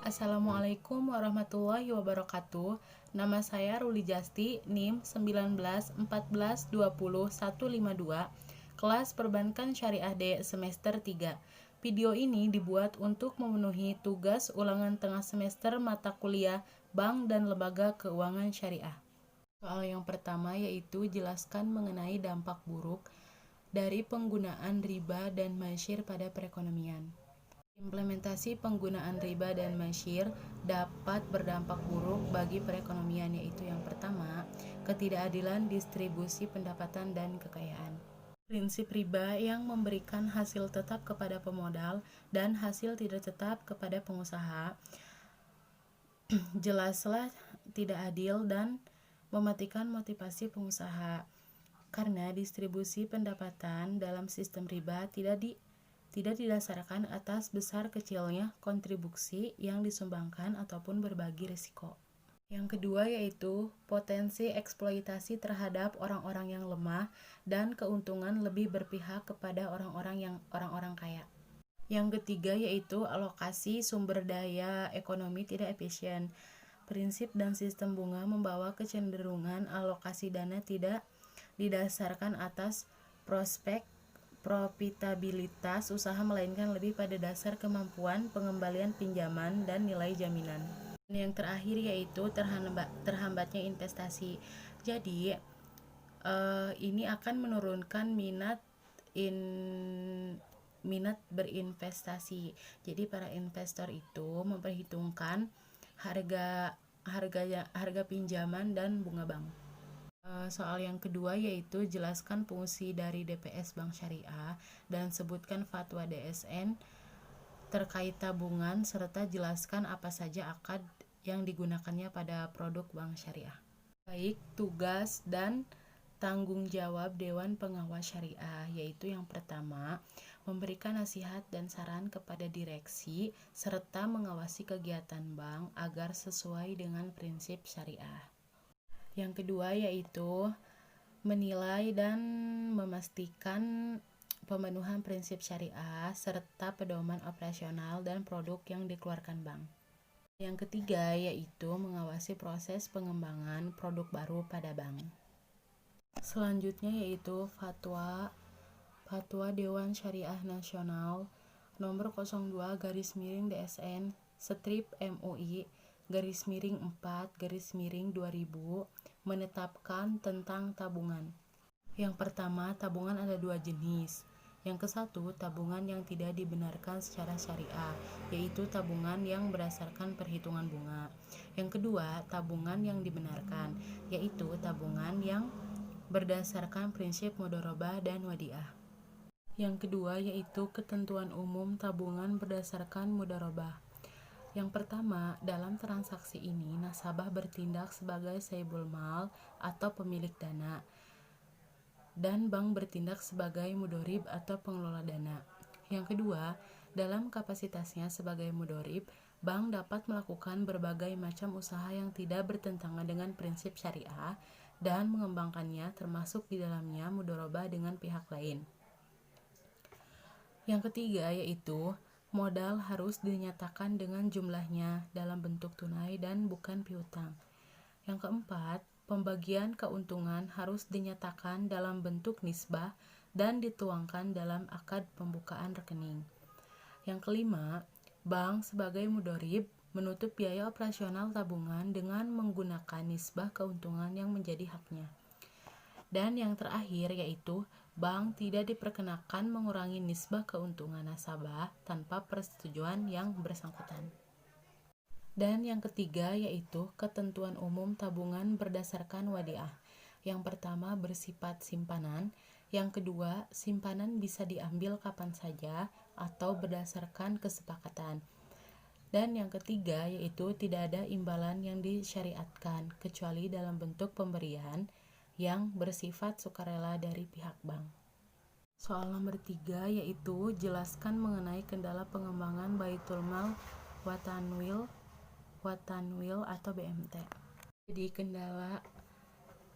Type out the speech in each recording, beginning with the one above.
Assalamualaikum warahmatullahi wabarakatuh. Nama saya Ruli Jasti, NIM 19 14 20 152, kelas Perbankan Syariah D semester 3. Video ini dibuat untuk memenuhi tugas ulangan tengah semester mata kuliah Bank dan Lembaga Keuangan Syariah. Soal yang pertama yaitu jelaskan mengenai dampak buruk dari penggunaan riba dan masyir pada perekonomian. Implementasi penggunaan riba dan masyir dapat berdampak buruk bagi perekonomian, yaitu yang pertama, ketidakadilan distribusi pendapatan dan kekayaan. Prinsip riba yang memberikan hasil tetap kepada pemodal dan hasil tidak tetap kepada pengusaha jelaslah tidak adil dan mematikan motivasi pengusaha, karena distribusi pendapatan dalam sistem riba tidak didasarkan atas besar kecilnya kontribusi yang disumbangkan ataupun berbagi risiko. Yang kedua yaitu potensi eksploitasi terhadap orang-orang yang lemah dan keuntungan lebih berpihak kepada orang-orang kaya. Yang ketiga yaitu alokasi sumber daya ekonomi tidak efisien. Prinsip dan sistem bunga membawa kecenderungan alokasi dana tidak didasarkan atas prospek profitabilitas usaha, melainkan lebih pada dasar kemampuan pengembalian pinjaman dan nilai jaminan. Dan yang terakhir yaitu terhambatnya investasi. Jadi ini akan menurunkan minat berinvestasi. Jadi para investor itu memperhitungkan harga pinjaman dan bunga bank. Soal yang kedua yaitu jelaskan fungsi dari DPS Bank Syariah dan sebutkan fatwa DSN terkait tabungan serta jelaskan apa saja akad yang digunakannya pada produk Bank Syariah. Baik, tugas dan tanggung jawab Dewan Pengawas Syariah yaitu yang pertama, memberikan nasihat dan saran kepada direksi serta mengawasi kegiatan bank agar sesuai dengan prinsip syariah. Yang kedua yaitu menilai dan memastikan pemenuhan prinsip syariah serta pedoman operasional dan produk yang dikeluarkan bank. Yang ketiga yaitu mengawasi proses pengembangan produk baru pada bank. Selanjutnya yaitu Fatwa Dewan Syariah Nasional nomor 02/DSN strip MUI _4/2000 menetapkan tentang tabungan. Yang pertama, tabungan ada dua jenis. Yang kesatu, tabungan yang tidak dibenarkan secara syariah, yaitu tabungan yang berdasarkan perhitungan bunga. Yang kedua, tabungan yang dibenarkan, yaitu tabungan yang berdasarkan prinsip mudharabah dan wadiah. Yang kedua yaitu ketentuan umum tabungan berdasarkan mudharabah. Yang pertama, dalam transaksi ini nasabah bertindak sebagai saibul mal atau pemilik dana, dan bank bertindak sebagai mudorib atau pengelola dana. Yang kedua, dalam kapasitasnya sebagai mudorib, bank dapat melakukan berbagai macam usaha yang tidak bertentangan dengan prinsip syariah dan mengembangkannya, termasuk di dalamnya mudharabah dengan pihak lain. Yang ketiga yaitu modal harus dinyatakan dengan jumlahnya dalam bentuk tunai dan bukan piutang. Yang keempat, pembagian keuntungan harus dinyatakan dalam bentuk nisbah dan dituangkan dalam akad pembukaan rekening. Yang kelima, bank sebagai mudharib menutup biaya operasional tabungan dengan menggunakan nisbah keuntungan yang menjadi haknya. Dan yang terakhir yaitu bank tidak diperkenakan mengurangi nisbah keuntungan nasabah tanpa persetujuan yang bersangkutan. Dan yang ketiga yaitu ketentuan umum tabungan berdasarkan wadiah. Yang pertama bersifat simpanan, yang kedua simpanan bisa diambil kapan saja atau berdasarkan kesepakatan. Dan yang ketiga yaitu tidak ada imbalan yang disyariatkan kecuali dalam bentuk pemberian yang bersifat sukarela dari pihak bank. Soal nomor 3 yaitu jelaskan mengenai kendala pengembangan Baitul Mal Watanwil atau BMT. Jadi kendala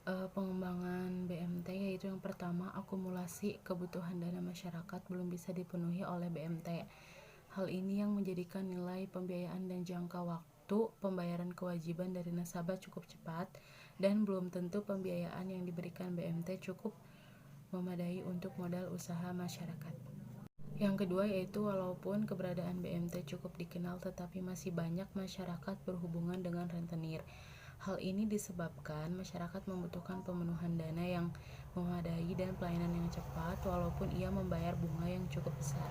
pengembangan BMT yaitu yang pertama, akumulasi kebutuhan dana masyarakat belum bisa dipenuhi oleh BMT. Hal ini yang menjadikan nilai pembiayaan dan jangka waktu pembayaran kewajiban dari nasabah cukup cepat dan belum tentu pembiayaan yang diberikan BMT cukup memadai untuk modal usaha masyarakat. Yang kedua yaitu walaupun keberadaan BMT cukup dikenal tetapi masih banyak masyarakat berhubungan dengan rentenir. Hal ini disebabkan masyarakat membutuhkan pemenuhan dana yang memadai dan pelayanan yang cepat walaupun ia membayar bunga yang cukup besar.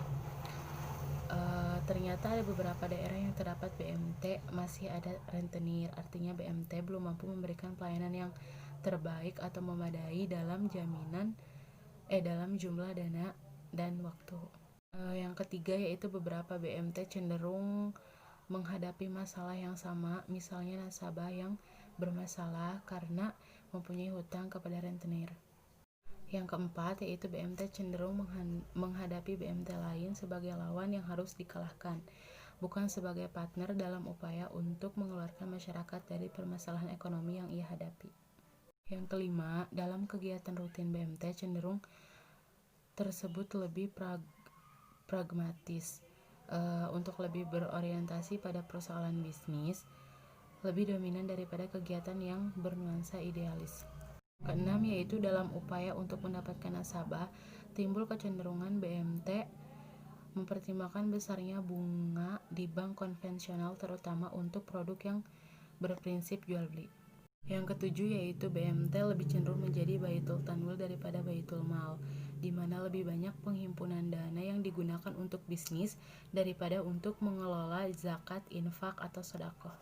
Ternyata ada beberapa daerah yang terdapat BMT masih ada rentenir, artinya BMT belum mampu memberikan pelayanan yang terbaik atau memadai dalam dalam jumlah dana dan waktu. Yang ketiga yaitu beberapa BMT cenderung menghadapi masalah yang sama, misalnya nasabah yang bermasalah karena mempunyai hutang kepada rentenir. Yang keempat yaitu BMT cenderung menghadapi BMT lain sebagai lawan yang harus dikalahkan, bukan sebagai partner dalam upaya untuk mengeluarkan masyarakat dari permasalahan ekonomi yang ia hadapi. Yang kelima, dalam kegiatan rutin BMT cenderung tersebut lebih pragmatis, untuk lebih berorientasi pada persoalan bisnis, lebih dominan daripada kegiatan yang bernuansa idealis. Keenam yaitu dalam upaya untuk mendapatkan nasabah, timbul kecenderungan BMT mempertimbangkan besarnya bunga di bank konvensional terutama untuk produk yang berprinsip jual beli. Yang ketujuh yaitu BMT lebih cenderung menjadi baitul tanwil daripada baitul mal, di mana lebih banyak penghimpunan dana yang digunakan untuk bisnis daripada untuk mengelola zakat, infak, atau sedekah.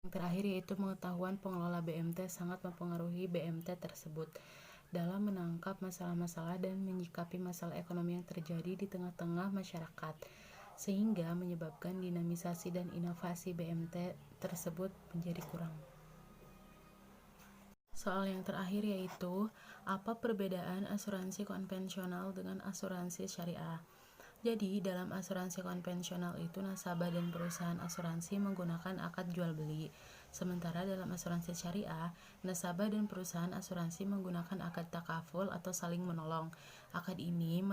Yang terakhir yaitu pengetahuan pengelola BMT sangat mempengaruhi BMT tersebut dalam menangkap masalah-masalah dan menyikapi masalah ekonomi yang terjadi di tengah-tengah masyarakat, sehingga menyebabkan dinamisasi dan inovasi BMT tersebut menjadi kurang. Soal yang terakhir yaitu, apa perbedaan asuransi konvensional dengan asuransi syariah? Jadi, dalam asuransi konvensional itu nasabah dan perusahaan asuransi menggunakan akad jual beli. Sementara dalam asuransi syariah, nasabah dan perusahaan asuransi menggunakan akad takaful atau saling menolong. Akad ini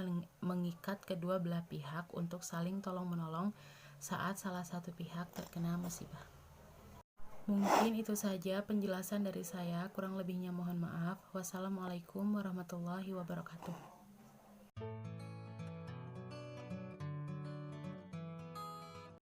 mengikat kedua belah pihak untuk saling tolong-menolong saat salah satu pihak terkena musibah. Mungkin itu saja penjelasan dari saya, kurang lebihnya mohon maaf. Wassalamualaikum warahmatullahi wabarakatuh.